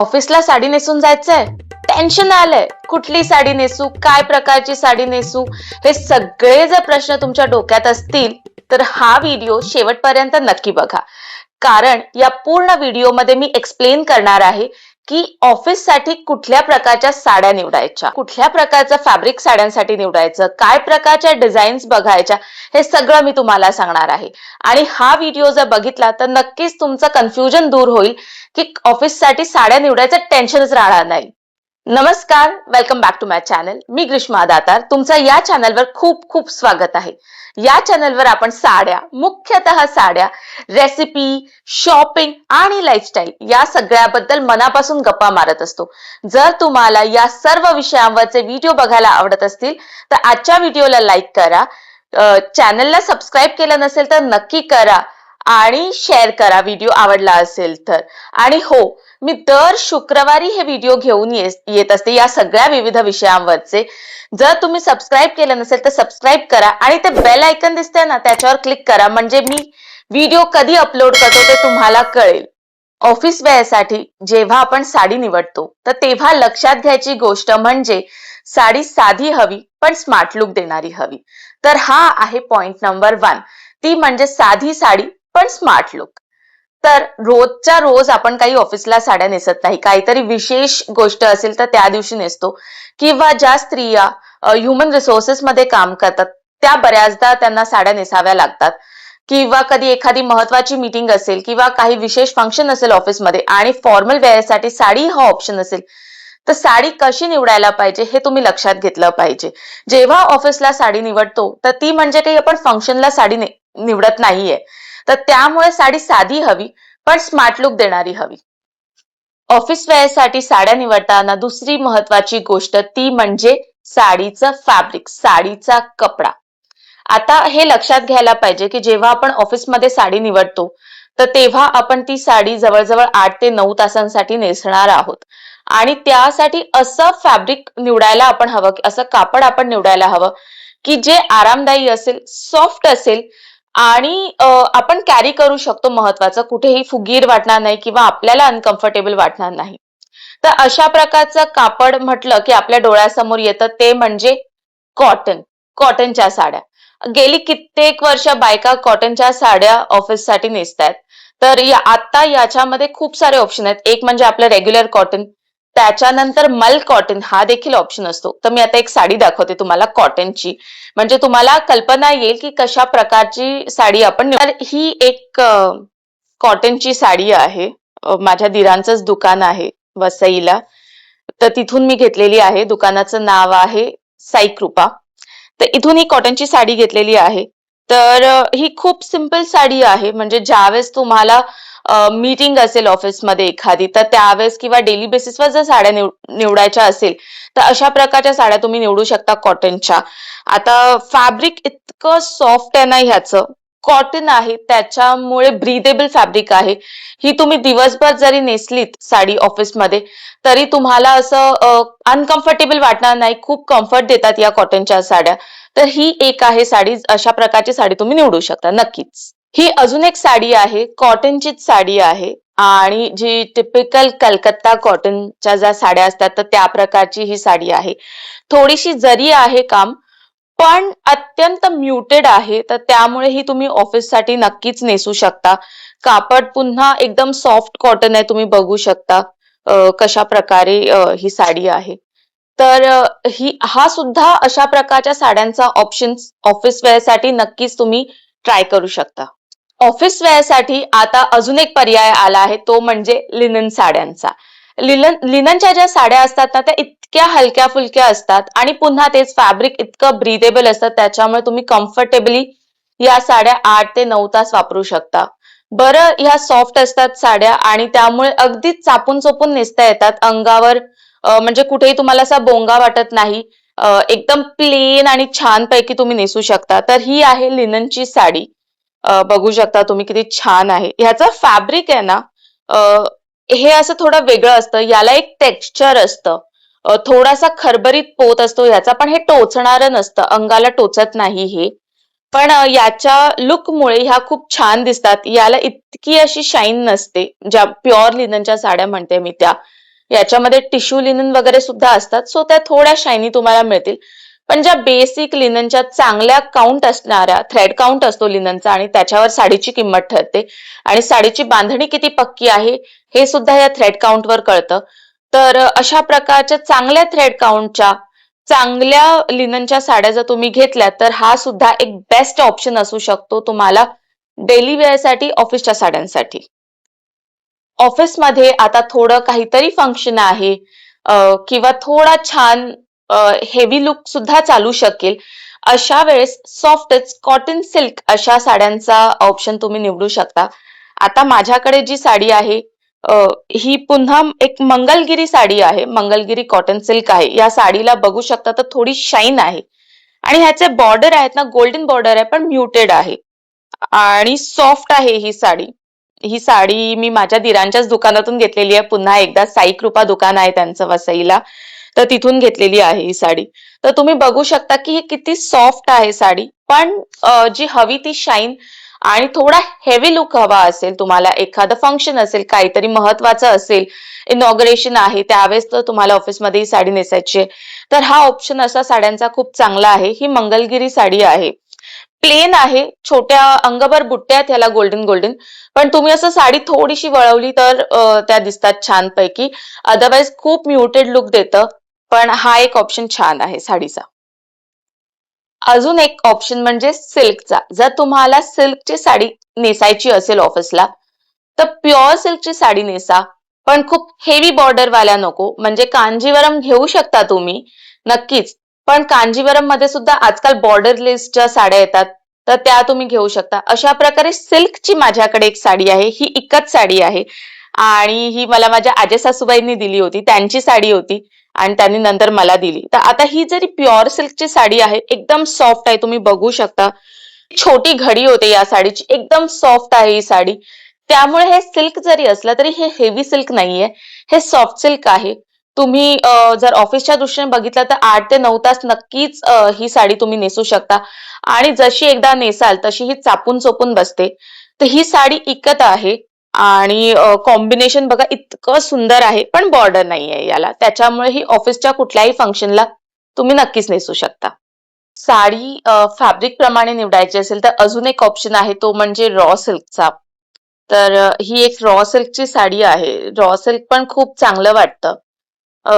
ऑफिसला साडी नेसून जायचंय, टेन्शन आलंय, कुठली साडी नेसू, काय प्रकारची साडी नेसू, हे सगळे जर प्रश्न तुमच्या डोक्यात असतील तर हा व्हिडिओ शेवटपर्यंत नक्की बघा. कारण या पूर्ण व्हिडिओमध्ये मी एक्सप्लेन करणार आहे की ऑफिससाठी कुठल्या प्रकारच्या साड्या निवडायच्या, कुठल्या प्रकारचं फॅब्रिक साड्यांसाठी निवडायचं, काय प्रकारच्या डिझाईन्स बघायच्या, हे सगळं मी तुम्हाला सांगणार आहे. आणि हा व्हिडिओ जर बघितला तर नक्कीच तुमचं कन्फ्युजन दूर होईल की ऑफिससाठी साड्या निवडायचं टेन्शनच राहणार नाही. नमस्कार, welcome back to my channel. मी ग्रीष्मा दातार, तुमचं या चॅनलवर खूप खूप स्वागत आहे. या चॅनलवर आपण साड्या, मुख्यतः साड्या, रेसिपी, शॉपिंग आणि लाईफस्टाईल या सगळ्याबद्दल मनापासून गप्पा मारत असतो. जर तुम्हाला या सर्व विषयांवरचे व्हिडिओ बघायला आवडत असतील तर आजच्या व्हिडिओला लाईक करा, चॅनलला सबस्क्राईब केलं नसेल तर नक्की करा आणि शेअर करा व्हिडिओ आवडला असेल तर. आणि हो, मी दर शुक्रवारी हे व्हिडिओ घेऊन येत असते या सगळ्या विविध विषयांवरचे. जर तुम्ही सबस्क्राईब केलं नसेल तर सबस्क्राईब करा आणि ते बेल आयकन दिसतंय ना, त्याच्यावर क्लिक करा, म्हणजे मी व्हिडिओ कधी अपलोड करतो ते तुम्हाला कळेल. ऑफिस वेअरसाठी जेव्हा आपण साडी निवडतो तर तेव्हा लक्षात घ्यायची गोष्ट म्हणजे साडी साधी हवी पण स्मार्ट लुक देणारी हवी. तर हा आहे पॉइंट नंबर 1, ती म्हणजे साधी साडी पण स्मार्ट लुक. तर रोजच्या रोज आपण काही ऑफिसला साड्या नेसत नाही, काहीतरी विशेष गोष्ट असेल तर त्या दिवशी नेसतो. किंवा ज्या स्त्रिया ह्युमन रिसोर्सेस मध्ये काम करतात त्या बऱ्याचदा त्यांना साड्या नेसाव्या लागतात. किंवा कधी एखादी महत्वाची मीटिंग असेल किंवा काही विशेष फंक्शन असेल ऑफिसमध्ये आणि फॉर्मल वेअरसाठी साडी हा ऑप्शन असेल तर साडी कशी निवडायला पाहिजे हे तुम्ही लक्षात घेतलं पाहिजे. जेव्हा ऑफिसला साडी निवडतो तर ती म्हणजे काही आपण फंक्शनला साडी निवडत नाहीये, तर त्यामुळे साडी साधी हवी पण स्मार्ट लुक देणारी हवी. ऑफिस वेअरसाठी साड्या निवडताना दुसरी महत्वाची गोष्ट ती म्हणजे साडीचं फॅब्रिक, साडीचा कपडा. आता हे लक्षात घ्यायला पाहिजे की जेव्हा आपण ऑफिसमध्ये साडी निवडतो तर तेव्हा आपण ती साडी जवळजवळ 8 ते 9 तासांसाठी नेसणार आहोत आणि त्यासाठी असं फॅब्रिक निवडायला आपण हवं, असं कापड आपण निवडायला हवं की जे आरामदायी असेल, सॉफ्ट असेल आणि आपण कॅरी करू शकतो. महत्वाचं, कुठेही फुगीर वाटणार नाही किंवा आपल्याला अनकम्फर्टेबल वाटणार नाही. तर अशा प्रकारचं कापड म्हटलं की आपल्या डोळ्यासमोर येतं ते म्हणजे कॉटन, कॉटनच्या साड्या. गेली कित्येक वर्ष बायका कॉटनच्या साड्या ऑफिससाठी नेसतायत. तर आता याच्यामध्ये खूप सारे ऑप्शन आहेत. एक म्हणजे आपलं रेग्युलर कॉटन, त्याच्यानंतर मल कॉटन हा देखील ऑप्शन असतो. तर मी आता एक साडी दाखवते तुम्हाला कॉटनची, म्हणजे तुम्हाला कल्पना येईल की कशा प्रकारची साडी आपण. ही एक कॉटनची साडी आहे. माझ्या दिरांचंच दुकान आहे वसईला, तर तिथून मी घेतलेली आहे. दुकानाचं नाव आहे साई कृपा. तर इथून ही कॉटनची साडी घेतलेली आहे. तर ही खूप सिंपल साडी आहे, म्हणजे ज्यावेळेस तुम्हाला मीटिंग असेल ऑफिसमध्ये एखादी तर त्यावेळेस किंवा डेली बेसिसवर जर साड्या निवडायच्या असेल तर अशा प्रकारच्या साड्या तुम्ही निवडू शकता कॉटनच्या. आता फॅब्रिक इतकं सॉफ्ट आहे ना ह्याचं, कॉटन आहे त्याच्यामुळे ब्रीदेबल फॅब्रिक आहे. ही तुम्ही दिवसभर जरी नेसलीत साडी ऑफिसमध्ये तरी तुम्हाला असं अनकम्फर्टेबल वाटणार नाही. खूप कम्फर्ट देतात या कॉटनच्या साड्या. तर ही एक आहे साडी, अशा प्रकारची साडी तुम्ही निवडू शकता नक्कीच. ही अजून एक साडी आहे, कॉटनचीच साडी आहे आणि जी टिपिकल कलकत्ता कॉटनच्या ज्या साड्या असतात तर त्या प्रकारची ही साडी आहे. थोडीशी जरी आहे काम पण अत्यंत म्युटेड आहे, तर त्यामुळे ही तुम्ही ऑफिससाठी नक्कीच नेसू शकता. कापड पुन्हा एकदम सॉफ्ट कॉटन आहे, तुम्ही बघू शकता कशा प्रकारे ही साडी आहे. तर हा सुद्धा अशा प्रकारच्या साड्यांचा ऑप्शन ऑफिस वेअरसाठी नक्कीच तुम्ही ट्राय करू शकता. ऑफिस वेअरसाठी आता अजून एक पर्याय आला आहे, तो म्हणजे लिनन साड्यांचा. लिननच्या ज्या साड्या असतात ना त्या इतक्या हलक्या फुलक्या असतात आणि पुन्हा तेच फॅब्रिक इतकं ब्रीदेबल असतं, त्याच्यामुळे तुम्ही कम्फर्टेबली या साड्या 8 ते 9 तास वापरू शकता. बरं, ह्या सॉफ्ट असतात साड्या आणि त्यामुळे अगदी चापून चोपून नेसता येतात अंगावर, म्हणजे कुठेही तुम्हाला असा बोंगा वाटत नाही. एकदम प्लेन आणि छान पैकी तुम्ही नेसू शकता. तर ही आहे लिननची साडी. बघू शकता तुम्ही किती छान आहे. ह्याचं फॅब्रिक आहे ना, हे असं थोडं वेगळं असतं, याला एक टेक्स्चर असतं, थोडासा खरबरीत पोत असतो ह्याचा, पण हे टोचणारं नसतं, अंगाला टोचत नाही हे. पण याच्या लुकमुळे ह्या खूप छान दिसतात. याला इतकी अशी शाईन नसते, ज्या प्युअर लिननच्या साड्या म्हणते मी त्या. याच्यामध्ये टिश्यू लिनन वगैरे सुद्धा असतात, सो त्या थोड्या शायनी तुम्हाला मिळतील. पण ज्या बेसिक लिननच्या चांगल्या काउंट असणाऱ्या, थ्रेड काउंट असतो लिननचा आणि त्याच्यावर साडीची किंमत ठरते आणि साडीची बांधणी किती पक्की आहे हे सुद्धा या थ्रेड काउंटवर कळतं. तर अशा प्रकारच्या चांगल्या थ्रेड काउंटच्या चांगल्या लिननच्या साड्या जर तुम्ही घेतल्या तर हा सुद्धा एक बेस्ट ऑप्शन असू शकतो तुम्हाला डेली वेअरसाठी, ऑफिसच्या साड्यांसाठी. ऑफिसमध्ये आता थोडं काहीतरी फंक्शन आहे किंवा थोडा छान हेवी लुक सुद्धा चालू शकेल. अशा वेळेस सॉफ्टच कॉटन सिल्क अशा साड्यांचा ऑप्शन तुम्ही निवडू शकता. आता माझ्याकडे जी साडी आहे अ, ही पुन्हा एक मंगलगिरी साडी आहे. मंगलगिरी कॉटन सिल्क आहे. या साडीला बघू शकता तर थोडी शाईन आहे आणि ह्याचे बॉर्डर आहेत ना, गोल्डन बॉर्डर आहे पण म्युटेड आहे आणि सॉफ्ट आहे ही साडी. ही साडी मी माझ्या दिरांच्याच दुकानातून घेतलेली आहे. पुन्हा एकदा साई कृपा दुकान आहे त्यांचं वसईला, तर तिथून घेतलेली आहे ही साडी. तर तुम्ही बघू शकता की ही किती सॉफ्ट आहे साडी, पण जी हवी ती शाईन आणि थोडा हेवी लुक हवा असेल तुम्हाला, एखादं फंक्शन असेल, काहीतरी महत्वाचं असेल, इनॉग्रेशन आहे, त्यावेळेस तर तुम्हाला ऑफिसमध्ये ही साडी नेसायची आहे, तर हा ऑप्शन असा साड्यांचा खूप चांगला आहे. ही मंगलगिरी साडी आहे. प्लेन आहे, छोट्या अंगभर बुट्ट्या आहेत ह्याला गोल्डन गोल्डन, पण तुम्ही असं साडी थोडीशी वळवली तर त्या दिसतात छानपैकी. अदरवाईज खूप म्युटेड लुक देतं, पण हा एक ऑप्शन छान आहे साडीचा. अजून एक ऑप्शन म्हणजे सिल्कचा. जर तुम्हाला सिल्कची साडी नेसायची असेल ऑफिसला तर प्युअर सिल्कची साडी नेसा, पण खूप हेवी बॉर्डर वाल्या नको. म्हणजे कांजीवरम घेऊ शकता तुम्ही नक्कीच, पण कांजीवरम मध्ये सुद्धा आजकाल बॉर्डरलेसच्या साड्या येतात, तर त्या तुम्ही घेऊ शकता. अशा प्रकारे सिल्कची माझ्याकडे एक साडी आहे. ही एकच साडी आहे आणि ही मला माझ्या आजे सासूबाईंनी दिली होती. त्यांची साडी होती आणि त्यांनी नंतर मला दिली. तर आता ही जरी प्युअर सिल्कची साडी आहे, एकदम सॉफ्ट आहे, तुम्ही बघू शकता. छोटी घडी होते या साडीची, एकदम सॉफ्ट आहे ही साडी. त्यामुळे हे सिल्क जरी असलं तरी हे हेवी सिल्क नाहीये, हे सॉफ्ट सिल्क आहे. तुम्ही जर ऑफिसच्या दृष्टीने बघितलं तर 8 ते 9 तास नक्कीच ही साडी तुम्ही नेसू शकता आणि जशी एकदा नेसाल तशी ही चापून चोपून बसते. तर ही साडी इकत आहे आणि कॉम्बिनेशन बघा इतकं सुंदर आहे, पण बॉर्डर नाहीये याला. त्याच्यामुळे ही ऑफिसच्या कुठल्याही फंक्शनला तुम्ही नक्कीच नेसू शकता. साडी फॅब्रिक प्रमाणे निवडायची असेल तर अजून एक ऑप्शन आहे, तो म्हणजे रॉ सिल्कचा. तर ही एक रॉ सिल्कची साडी आहे. रॉ सिल्क पण खूप चांगलं वाटतं. अ,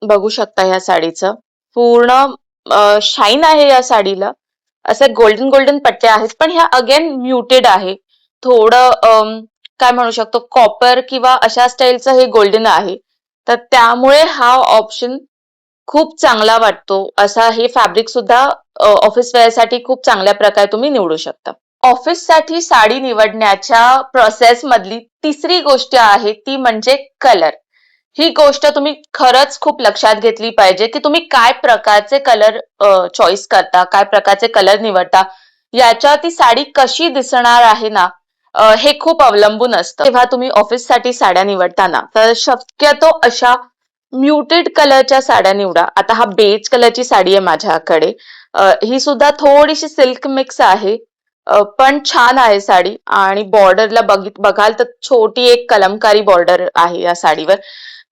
बघू शकता ह्या साडीचं पूर्ण शाईन आहे या साडीला. असे गोल्डन गोल्डन पट्ट्या आहेत, पण ह्या अगेन म्युटेड आहे. थोडं काय म्हणू शकतो, कॉपर किंवा अशा स्टाईलचं हे गोल्डन आहे. तर त्यामुळे हा ऑप्शन खूप चांगला वाटतो. असा हे फॅब्रिक सुद्धा ऑफिस वेअरसाठी खूप चांगल्या प्रकारे तुम्ही निवडू शकता. ऑफिससाठी साडी निवडण्याच्या प्रोसेस मधली तिसरी गोष्ट आहे ती म्हणजे कलर. ही गोष्ट तुम्ही खरंच खूप लक्षात घेतली पाहिजे की तुम्ही काय प्रकारचे कलर चॉईस करता, काय प्रकारचे कलर निवडता, याच्या ती साडी कशी दिसणार आहे ना, हे खूप अवलंबून असतं. तेव्हा तुम्ही ऑफिससाठी साड्या निवडताना तर शक्यतो अशा म्युटेड कलरच्या साड्या निवडा. आता हा बेज कलरची साडी आहे माझ्याकडे. ही सुद्धा थोडीशी सिल्क मिक्स आहे, पण छान आहे साडी आणि बॉर्डरला बघाल तर छोटी एक कलमकारी बॉर्डर आहे या साडीवर.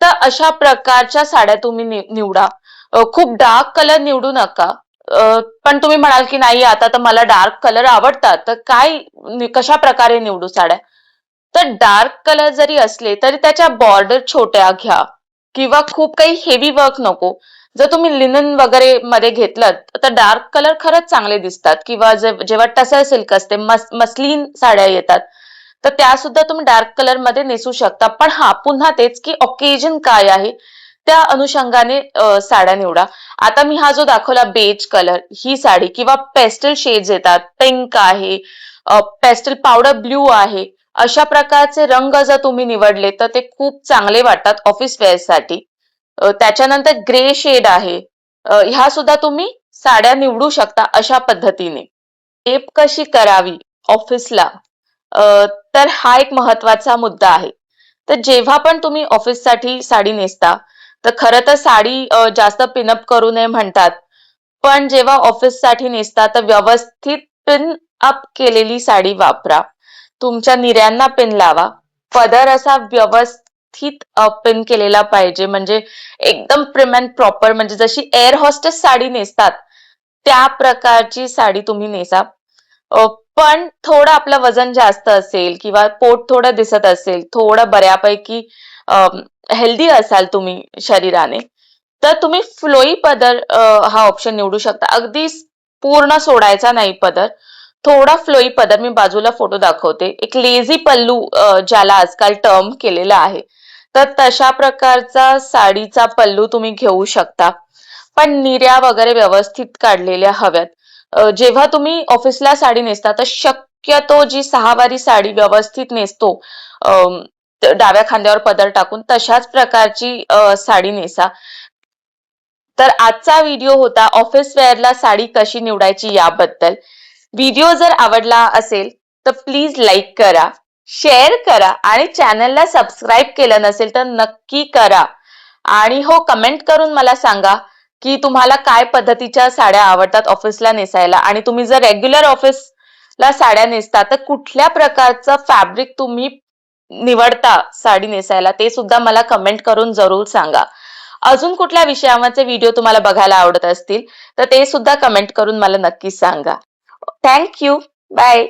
तर अशा प्रकारच्या साड्या तुम्ही निवडा. खूप डार्क कलर निवडू नका. पण तुम्ही म्हणाल की नाही आता तर मला डार्क कलर आवडतात, तर कशा प्रकारे निवडू साड्या? तर डार्क कलर जरी असले तरी त्याच्या बॉर्डर छोट्या घ्या किंवा खूप काही हेवी वर्क नको. जर तुम्ही लिनन वगैरे मध्ये घेतलं तर डार्क कलर खरंच चांगले दिसतात किंवा जेव्हा टसर सिल्क असते, मस्लिन साड्या येतात, तर त्या सुद्धा तुम्ही डार्क कलर मध्ये नेसू शकता. पण हा पुन्हा तेच की ऑकेजन काय आहे त्या अनुषंगाने साड्या निवडा. आता मी हा जो दाखवला बेज कलर, ही साडी किंवा पेस्टल शेड्स येतात, पिंक आहे, पेस्टल पावडर ब्ल्यू आहे, अशा प्रकारचे रंग जर तुम्ही निवडले तर ते खूप चांगले वाटतात ऑफिस वेअरसाठी. त्याच्यानंतर ग्रे शेड आहे, ह्या सुद्धा तुम्ही साड्या निवडू शकता अशा पद्धतीने. टेप कशी करावी ऑफिसला, तर हा एक महत्वाचा मुद्दा आहे. तर जेव्हा पण तुम्ही ऑफिससाठी साडी नेसता तर खरं तर साडी जास्त पिनअप करू नये म्हणतात, पण जेव्हा ऑफिससाठी नेसता तर व्यवस्थित पिन अप केलेली साडी वापरा. तुमच्या निऱ्यांना पिन लावा. पदर असा व्यवस्थित व्यवस्थित पिन केलेला पाहिजे, म्हणजे एकदम प्रिम अँड प्रॉपर, म्हणजे जशी एअर होस्टेस साडी नेसतात त्या प्रकारची साडी तुम्ही नेसा. पण थोडं आपलं वजन जास्त असेल किंवा पोट थोडं दिसत असेल, थोडं बऱ्यापैकी हेल्दी असाल तुम्ही शरीराने, तर तुम्ही फ्लोई पदर हा ऑप्शन निवडू शकता. अगदी पूर्ण सोडायचा नाही पदर, थोडा फ्लोई पदर. मी बाजूला फोटो दाखवते. एक लेझी पल्लू ज्याला आजकाल टर्म केलेला आहे, तर तशा प्रकारचा साडीचा पल्लू तुम्ही घेऊ शकता. पण निर्या वगैरे व्यवस्थित काढलेल्या हव्यात. जेव्हा तुम्ही ऑफिसला साडी नेसता तर शक्यतो जी सहावारी साडी व्यवस्थित नेसतो, डाव्या खांद्यावर पदर टाकून, तशाच प्रकारची साडी नेसा. तर आजचा व्हिडिओ होता ऑफिस वेअरला साडी कशी निवडायची याबद्दल. व्हिडिओ जर आवडला असेल तर प्लीज लाईक करा, शेअर करा आणि चॅनलला सबस्क्राईब केलं नसेल तर नक्की करा. आणि हो, कमेंट करून मला सांगा की तुम्हाला काय पद्धतीच्या साड्या आवडतात ऑफिसला नेसायला, आणि तुम्ही जर रेग्युलर ऑफिसला साड्या नेसता तर कुठल्या प्रकारचं फॅब्रिक तुम्ही निवडता साडी नेसायला, ते सुद्धा मला कमेंट करून जरूर सांगा. अजून कुठल्या विषयावरचे व्हिडिओ तुम्हाला बघायला आवडत असतील तर ते सुद्धा कमेंट करून मला नक्की सांगा. Thank you. बाय.